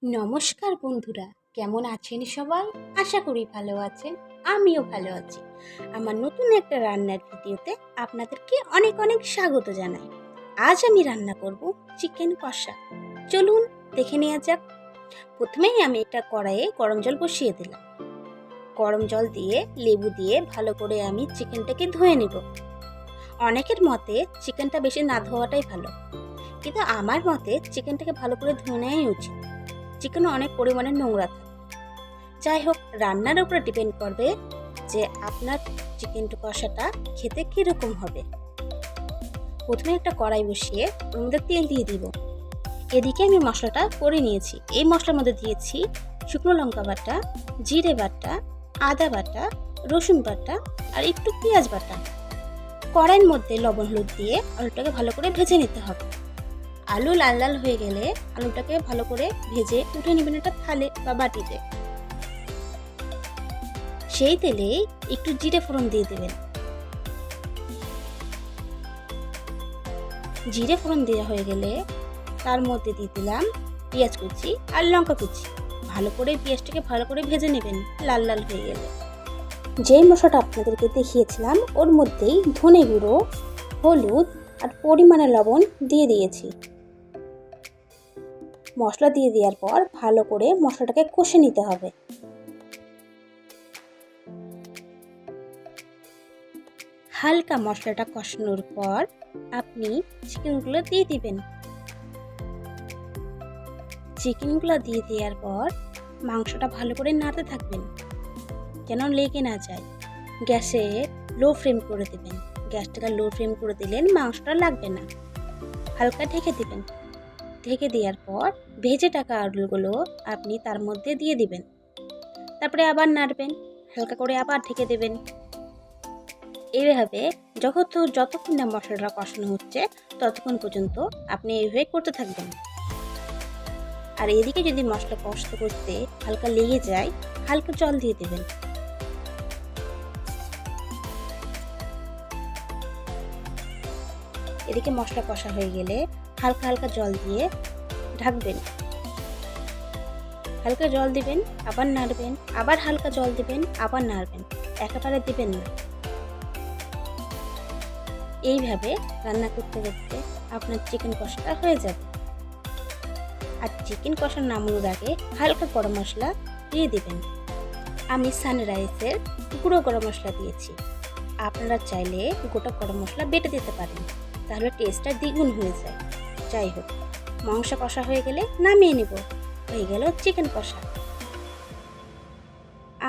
নমস্কার বন্ধুরা, কেমন আছেন সবাই? আশা করি ভালো আছেন। আমিও ভালো আছি। আমার নতুন একটা রান্নার ভিডিওতে আপনাদেরকে অনেক অনেক স্বাগত জানাই। আজ আমি রান্না করব চিকেন কষা। চলুন দেখে নেওয়া যাক। প্রথমেই আমি একটা কড়াইয়ে গরম জল বসিয়ে দিলাম। গরম জল দিয়ে লেবু দিয়ে ভালো করে আমি চিকেনটাকে ধুয়ে নেব। অনেকের মতে চিকেনটা বেশি না ধোয়াটাই ভালো, কিন্তু আমার মতে চিকেনটাকে ভালো করে ধুয়ে নেওয়াই উচিত। চিকেনে অনেক পরিমাণে নোংরা থাকে। যাই হোক, রান্নার উপরে ডিপেন্ড করবে যে আপনার চিকেন কষাটা খেতে কীরকম হবে। প্রথমে একটা কড়াই বসিয়ে ওর মধ্যে তেল দিয়ে দিব। এদিকে আমি মশলাটা করে নিয়েছি। এই মশলার মধ্যে দিয়েছি শুকনো লঙ্কা বাটা, জিরে বাটা, আদা বাটা, রসুন বাটা আর একটু পেঁয়াজ বাটা। কড়াইয়ের মধ্যে লবণ হলুদ দিয়ে আলুটাকে ভালো করে ভেজে নিতে হবে। আলু লাল লাল হয়ে গেলে আলুটাকে ভালো করে ভেজে উঠে নেবেন একটা থালে বা বাটিতে। সেই তেলে একটু জিরে ফোড়ন দিয়ে দেবেন। জিরে ফোড়ন দেওয়া হয়ে গেলে তার মধ্যে দিয়ে দিলাম পেঁয়াজ কুচি আর লঙ্কা কুচি। ভালো করে পেঁয়াজটাকে ভালো করে ভেজে নেবেন লাল লাল হয়ে গেলে। যেই মশলাটা আপনাদেরকে দেখিয়েছিলাম ওর মধ্যেই ধনে গুঁড়ো, হলুদ আর পরিমাণে লবণ দিয়ে দিয়েছি। মশলা দিয়ে দেওয়ার পর ভালো করে মশলাটাকে কষে নিতে হবে। হালকা মশলাটা কষানোর পর আপনি চিকেনগুলো দিয়ে দিবেন। চিকেনগুলো দিয়ে দেওয়ার পর মাংসটা ভালো করে নাড়তে থাকবেন যেন লেগে না যায়। গ্যাসে লো ফ্লেম করে দেবেন। গ্যাসটাকে লো ফ্লেম করে দিলেন মাংসটা লাগবে না। হালকা ঢেকে দিবেন। ঢেকে দেওয়ার পর ভেজে টাকা আলুগুলো আপনি তার মধ্যে দিয়ে দিবেন। তারপরে আবার নাড়বেন, হালকা করে আবার ঢেকে দেবেন। এইভাবে যতক্ষণ না মশলাটা কষানো হচ্ছে ততক্ষণ পর্যন্ত আপনি এইভাবে করতে থাকবেন। আর এদিকে যদি মশলা কষতে কষতে হালকা লেগে যায়, হালকা জল দিয়ে দেবেন। এদিকে মশলা কষা হয়ে গেলে হালকা হালকা জল দিয়ে ঢাকবেন। হালকা জল দিবেন, আবার নাড়বেন, আবার হালকা জল দিবেন, আবার নাড়বেন, একেবারে দিবেন না। এইভাবে রান্না করতে করতে আপনার চিকেন কষাটা হয়ে যাবে। আর চিকেন কষা নামানোর আগে হালকা গরম মশলা দিয়ে দিবেন। আমি সানরাইজের গুঁড়ো গরম মশলা দিয়েছি। আপনারা চাইলে গোটা গরম মশলা বেটে দিতে পারেন, তাহলে টেস্টটা দ্বিগুণ হয়ে যায়। যাই হোক, মাংস কষা হয়ে গেলে নামিয়ে নেব। হয়ে গেল চিকেন কষা।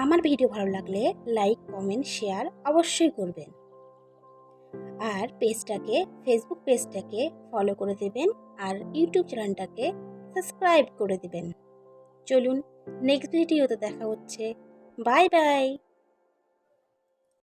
আমার ভিডিও ভালো লাগলে লাইক, কমেন্ট, শেয়ার অবশ্যই করবেন। আর ফেসবুক পেজটাকে ফলো করে দেবেন আর ইউটিউব চ্যানেলটাকে সাবস্ক্রাইব করে দেবেন। চলুন নেক্সট ভিডিওতে দেখা হচ্ছে। Bye bye.